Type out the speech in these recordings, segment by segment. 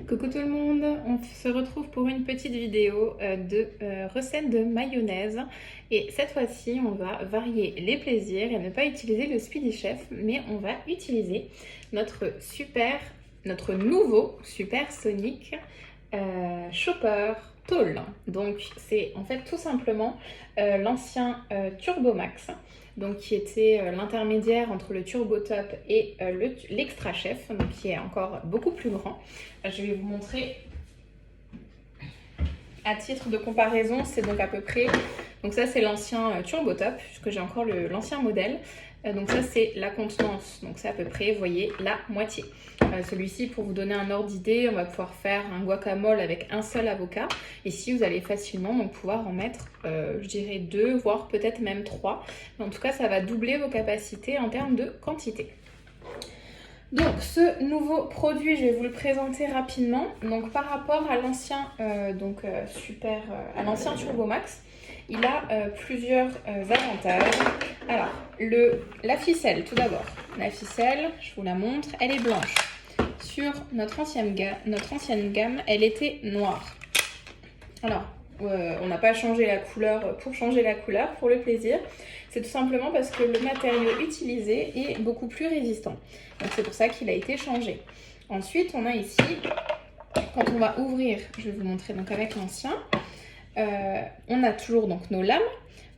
Coucou tout le monde, on se retrouve pour une petite vidéo de recette de mayonnaise et cette fois-ci on va varier les plaisirs et ne pas utiliser le Speedy Chef mais on va utiliser notre nouveau Supersonic Chopper Tall. Donc c'est en fait tout simplement l'ancien Turbo Max, donc qui était l'intermédiaire entre le Turbo Top et l'Extra Chef, donc qui est encore beaucoup plus grand. Je vais vous montrer à titre de comparaison, c'est donc à peu près, donc ça c'est l'ancien Turbo Top, puisque j'ai encore l'ancien modèle. Donc ça c'est la contenance, donc c'est à peu près, vous voyez, la moitié. Celui-ci, pour vous donner un ordre d'idée, on va pouvoir faire un guacamole avec un seul avocat. Ici, vous allez facilement donc pouvoir en mettre, je dirais 2, voire peut-être même 3. Mais en tout cas, ça va doubler vos capacités en termes de quantité. Donc, ce nouveau produit, je vais vous le présenter rapidement. Donc, par rapport à l'ancien l'ancien Turbo Max, il a plusieurs avantages. Alors, la ficelle, tout d'abord. La ficelle, je vous la montre, elle est blanche. Sur notre ancienne gamme, elle était noire. Alors, on n'a pas changé la couleur pour changer la couleur, pour le plaisir. C'est tout simplement parce que le matériau utilisé est beaucoup plus résistant. Donc c'est pour ça qu'il a été changé. Ensuite, on a ici, quand on va ouvrir, je vais vous montrer donc avec l'ancien, on a toujours donc nos lames.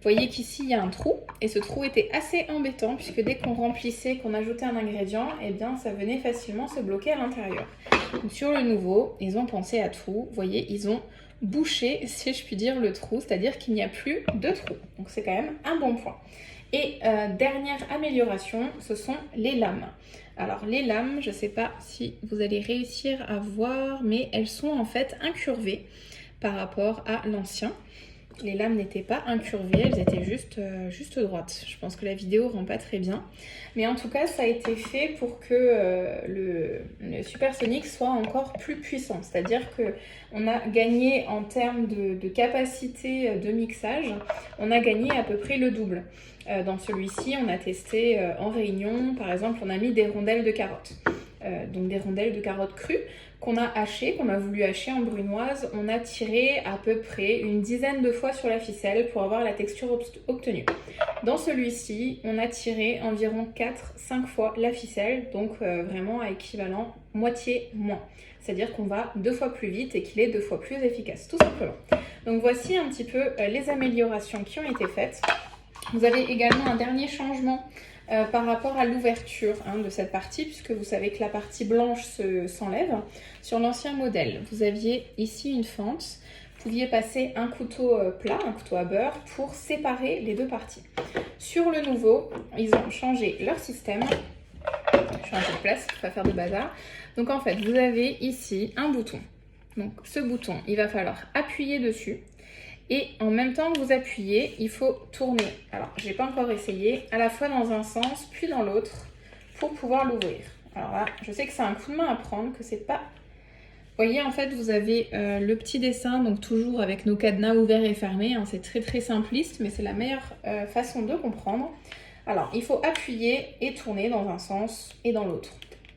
Vous voyez qu'ici, il y a un trou, et ce trou était assez embêtant, puisque dès qu'on remplissait, qu'on ajoutait un ingrédient, eh bien, ça venait facilement se bloquer à l'intérieur. Sur le nouveau, ils ont pensé à tout. Vous voyez, ils ont bouché, si je puis dire, le trou, c'est-à-dire qu'il n'y a plus de trou. Donc, c'est quand même un bon point. Et dernière amélioration, ce sont les lames. Alors, les lames, je ne sais pas si vous allez réussir à voir, mais elles sont en fait incurvées par rapport à l'ancien. Les lames n'étaient pas incurvées, elles étaient juste droites. Je pense que la vidéo rend pas très bien. Mais en tout cas, ça a été fait pour que le Supersonic soit encore plus puissant. C'est-à-dire qu'on a gagné en termes de capacité de mixage, on a gagné à peu près le double. Dans celui-ci, on a testé en réunion, par exemple, on a mis des rondelles de carottes. Donc des rondelles de carottes crues qu'on a hachées, qu'on a voulu hacher en brunoise. On a tiré à peu près une dizaine de fois sur la ficelle pour avoir la texture obtenue. Dans celui-ci, on a tiré environ 4-5 fois la ficelle, donc vraiment à équivalent moitié moins. C'est-à-dire qu'on va 2 fois plus vite et qu'il est 2 fois plus efficace, tout simplement. Donc voici un petit peu les améliorations qui ont été faites. Vous avez également un dernier changement par rapport à l'ouverture de cette partie, puisque vous savez que la partie blanche s'enlève. Sur l'ancien modèle, vous aviez ici une fente. Vous pouviez passer un couteau plat, un couteau à beurre, pour séparer les deux parties. Sur le nouveau, ils ont changé leur système. Je fais un peu de place pour ne pas faire de bazar. Donc en fait, vous avez ici un bouton. Donc ce bouton, il va falloir appuyer dessus. Et en même temps que vous appuyez, il faut tourner. Alors, je n'ai pas encore essayé, à la fois dans un sens, puis dans l'autre, pour pouvoir l'ouvrir. Alors là, je sais que c'est un coup de main à prendre, que c'est pas... Vous voyez, en fait, vous avez le petit dessin, donc toujours avec nos cadenas ouverts et fermés. C'est très très simpliste, mais c'est la meilleure façon de comprendre. Alors, il faut appuyer et tourner dans un sens et dans l'autre.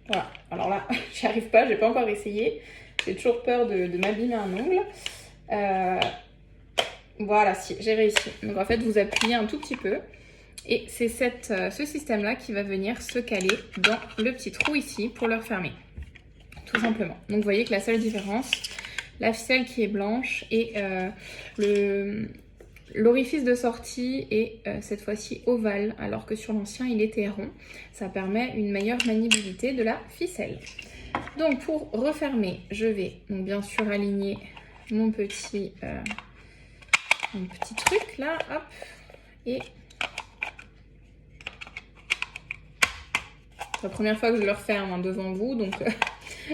Voilà. Alors là, j'y arrive pas, j'ai pas encore essayé. J'ai toujours peur de m'abîmer un ongle. Voilà, si, j'ai réussi. Donc en fait, vous appuyez un tout petit peu et c'est ce système-là qui va venir se caler dans le petit trou ici pour le refermer, tout simplement. Donc vous voyez que la seule différence, la ficelle qui est blanche et l'orifice de sortie est cette fois-ci ovale, alors que sur l'ancien, il était rond. Ça permet une meilleure maniabilité de la ficelle. Donc pour refermer, je vais donc bien sûr aligner mon petit truc là, hop, et c'est la première fois que je le referme devant vous, donc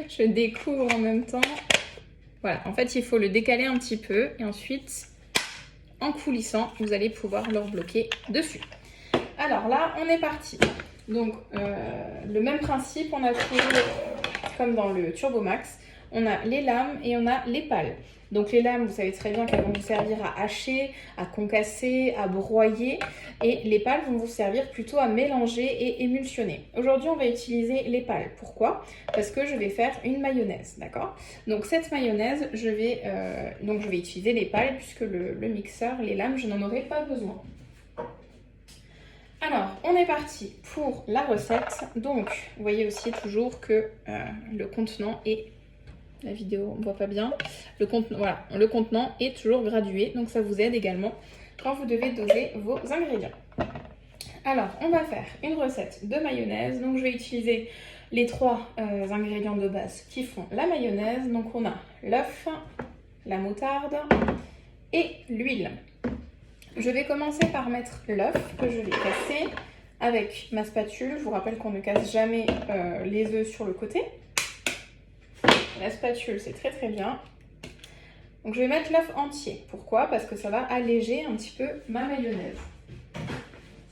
je découvre en même temps. Voilà, en fait il faut le décaler un petit peu et ensuite en coulissant vous allez pouvoir le rebloquer dessus. Alors là on est parti. Donc le même principe, on a fait comme dans le Turbo Max. On a les lames et on a les pales. Donc les lames, vous savez très bien qu'elles vont vous servir à hacher, à concasser, à broyer. Et les pales vont vous servir plutôt à mélanger et émulsionner. Aujourd'hui, on va utiliser les pales. Pourquoi? Parce que je vais faire une mayonnaise, d'accord? Donc cette mayonnaise, je vais utiliser les pales puisque le mixeur, les lames, je n'en aurai pas besoin. Alors, on est parti pour la recette. Donc, vous voyez aussi toujours que le contenant est... La vidéo, on ne voit pas bien. Le contenant est toujours gradué, donc ça vous aide également quand vous devez doser vos ingrédients. Alors, on va faire une recette de mayonnaise. Donc, je vais utiliser les 3 ingrédients de base qui font la mayonnaise. Donc, on a l'œuf, la moutarde et l'huile. Je vais commencer par mettre l'œuf que je vais casser avec ma spatule. Je vous rappelle qu'on ne casse jamais les œufs sur le côté. La spatule, c'est très très bien. Donc je vais mettre l'œuf entier. Pourquoi? Parce que ça va alléger un petit peu ma mayonnaise.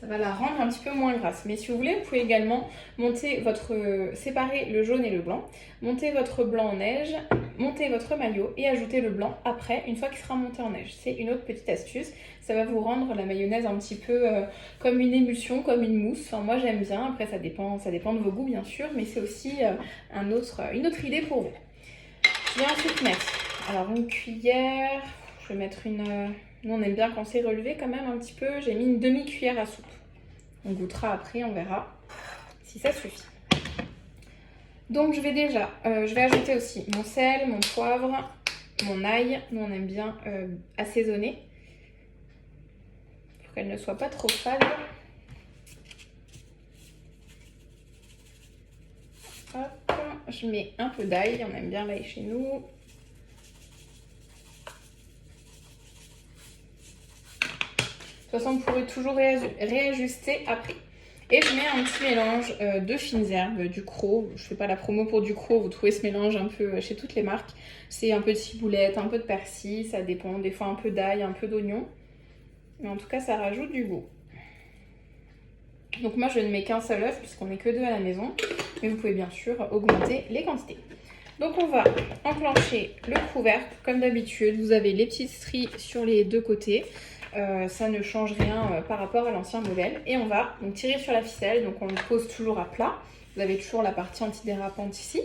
Ça va la rendre un petit peu moins grasse. Mais si vous voulez, vous pouvez également séparer le jaune et le blanc, monter votre blanc en neige, monter votre maillot et ajouter le blanc après, une fois qu'il sera monté en neige. C'est une autre petite astuce. Ça va vous rendre la mayonnaise un petit peu comme une émulsion, comme une mousse. Enfin, moi j'aime bien. Après ça dépend de vos goûts bien sûr, mais c'est aussi une autre idée pour vous. Je vais ensuite mettre une cuillère, je vais mettre nous on aime bien quand c'est relevé quand même un petit peu, j'ai mis une demi-cuillère à soupe. On goûtera après, on verra si ça suffit. Donc je vais ajouter aussi mon sel, mon poivre, mon ail, nous on aime bien assaisonner pour qu'elle ne soit pas trop fade. Hop, je mets un peu d'ail, on aime bien l'ail chez nous. De toute façon, vous pourrez toujours réajuster après. Et je mets un petit mélange de fines herbes, du cros. Je ne fais pas la promo pour du cros, vous trouvez ce mélange un peu chez toutes les marques. C'est un peu de ciboulette, un peu de persil, ça dépend. Des fois un peu d'ail, un peu d'oignon. Mais en tout cas, ça rajoute du goût. Donc moi, je ne mets qu'un seul œuf puisqu'on n'est que 2 à la maison. Mais vous pouvez bien sûr augmenter les quantités. Donc on va enclencher le couvercle. Comme d'habitude, vous avez les petites stries sur les 2 côtés. Ça ne change rien par rapport à l'ancien modèle. Et on va donc tirer sur la ficelle. Donc on le pose toujours à plat. Vous avez toujours la partie antidérapante ici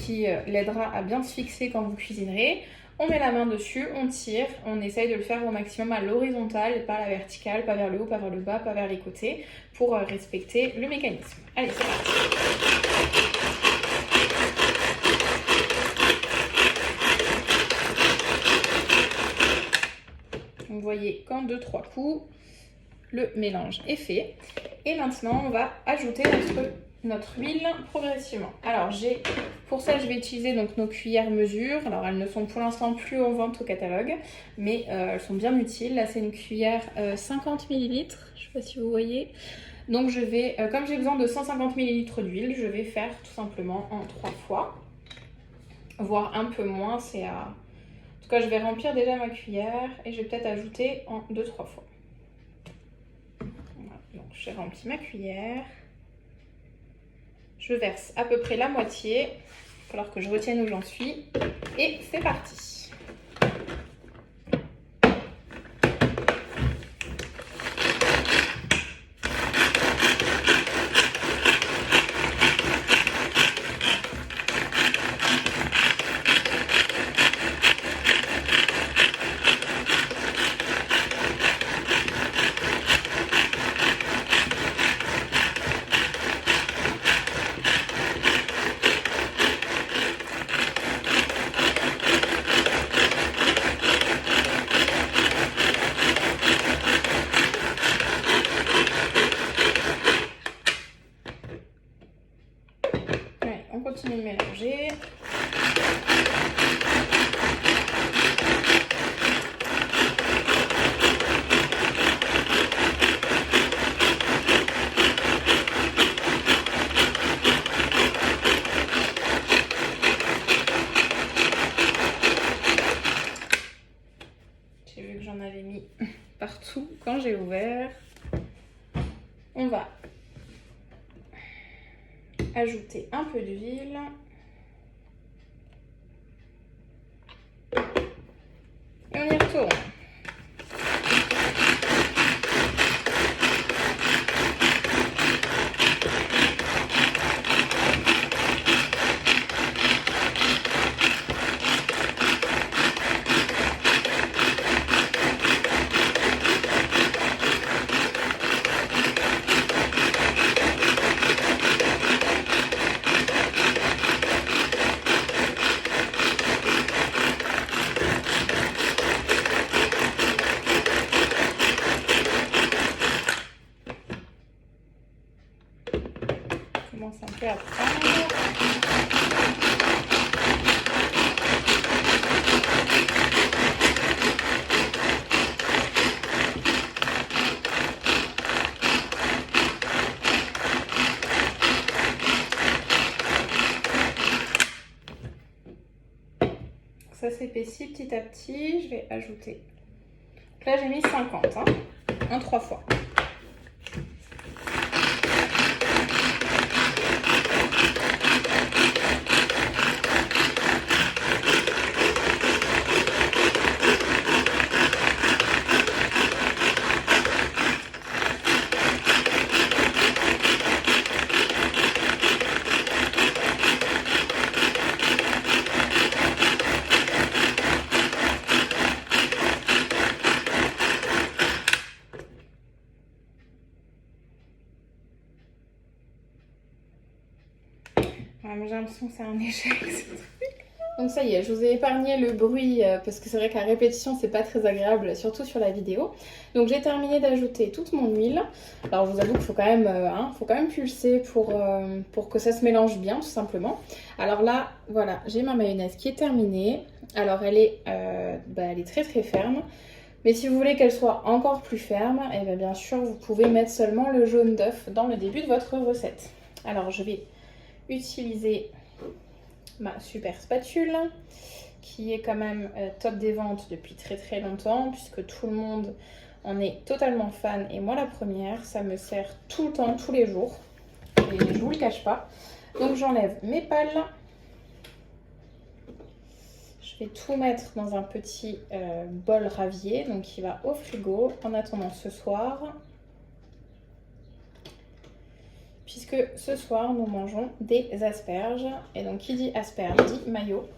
qui l'aidera à bien se fixer quand vous cuisinerez. On met la main dessus, on tire, on essaye de le faire au maximum à l'horizontale, pas à la verticale, pas vers le haut, pas vers le bas, pas vers les côtés, pour respecter le mécanisme. Allez, c'est parti. Vous voyez qu'en 2-3 coups, le mélange est fait. Et maintenant, on va ajouter notre huile progressivement. Alors, pour ça, je vais utiliser donc nos cuillères mesure. Alors, elles ne sont pour l'instant plus en vente au catalogue, mais elles sont bien utiles. Là, c'est une cuillère 50 ml. Je ne sais pas si vous voyez. Donc, je vais, comme j'ai besoin de 150 ml d'huile, je vais faire tout simplement en 3 fois, voire un peu moins. En tout cas, je vais remplir déjà ma cuillère et je vais peut-être ajouter en 2-3 fois. Voilà. Donc, j'ai rempli ma cuillère. Je verse à peu près la moitié. Il va falloir que je retienne où j'en suis. Et c'est parti. On continue de mélanger. J'ai vu que j'en avais mis partout quand j'ai ouvert. On va ajouter un peu d'huile. tourne. Commence un peu à prendre. Ça s'épaissit petit à petit. Je vais ajouter. Donc là, j'ai mis 50 en 3 fois. J'ai l'impression que c'est un échec. Donc ça y est, je vous ai épargné le bruit parce que c'est vrai qu'à répétition c'est pas très agréable, surtout sur la vidéo. Donc j'ai terminé d'ajouter toute mon huile. Alors je vous avoue qu'il faut quand même pulser pour que ça se mélange bien tout simplement. Alors là, voilà, j'ai ma mayonnaise qui est terminée. Alors elle est très très ferme. Mais si vous voulez qu'elle soit encore plus ferme, et bien sûr vous pouvez mettre seulement le jaune d'œuf dans le début de votre recette. Alors je vais utiliser ma super spatule qui est quand même top des ventes depuis très très longtemps puisque tout le monde en est totalement fan et moi la première. Ça me sert tout le temps, tous les jours et je vous le cache pas. Donc j'enlève mes pales. Je vais tout mettre dans un petit bol ravier donc qui va au frigo en attendant ce soir. Puisque ce soir, nous mangeons des asperges. Et donc, qui dit asperges dit mayo.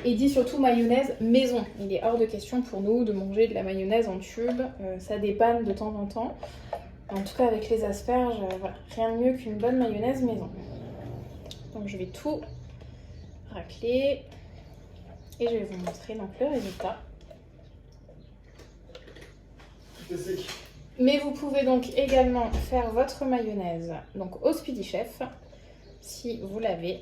Et dit surtout mayonnaise maison. Il est hors de question pour nous de manger de la mayonnaise en tube. Ça dépanne de temps en temps. En tout cas, avec les asperges, voilà, rien de mieux qu'une bonne mayonnaise maison. Donc, je vais tout racler. Et je vais vous montrer donc le résultat. C'est sec. Mais vous pouvez donc également faire votre mayonnaise donc au Speedy Chef si vous l'avez.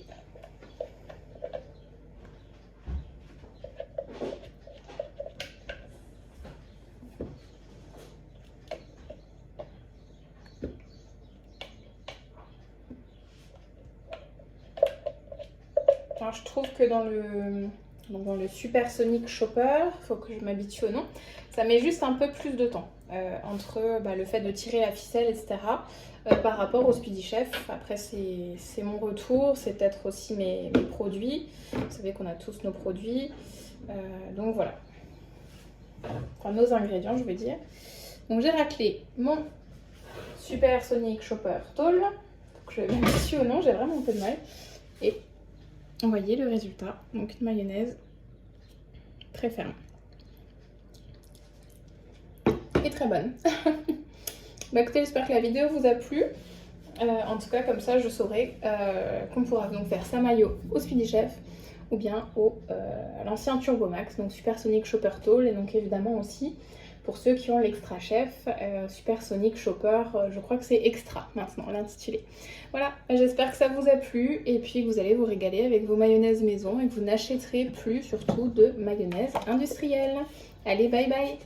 Alors je trouve que dans le Supersonic Chopper, il faut que je m'habitue au nom, ça met juste un peu plus de temps entre le fait de tirer la ficelle, etc. Par rapport au Speedy Chef. Après, c'est mon retour, c'est peut-être aussi mes produits. Vous savez qu'on a tous nos produits. Donc voilà. Enfin, nos ingrédients, je veux dire. Donc j'ai raclé mon Supersonic Chopper Tall. Faut que je m'habitue au nom, j'ai vraiment un peu de mal. Et vous voyez le résultat. Donc une mayonnaise très ferme. Et très bonne. Écoutez, j'espère que la vidéo vous a plu. En tout cas, comme ça, je saurai qu'on pourra donc faire sa mayo au Speedy Chef ou bien à l'ancien Turbo Max, donc Supersonic Chopper Tall. Et donc évidemment aussi, pour ceux qui ont l'Extra Chef, Supersonic Chopper, je crois que c'est Extra maintenant, l'intitulé. Voilà, j'espère que ça vous a plu et puis que vous allez vous régaler avec vos mayonnaises maison et que vous n'achèterez plus surtout de mayonnaise industrielle. Allez, bye bye!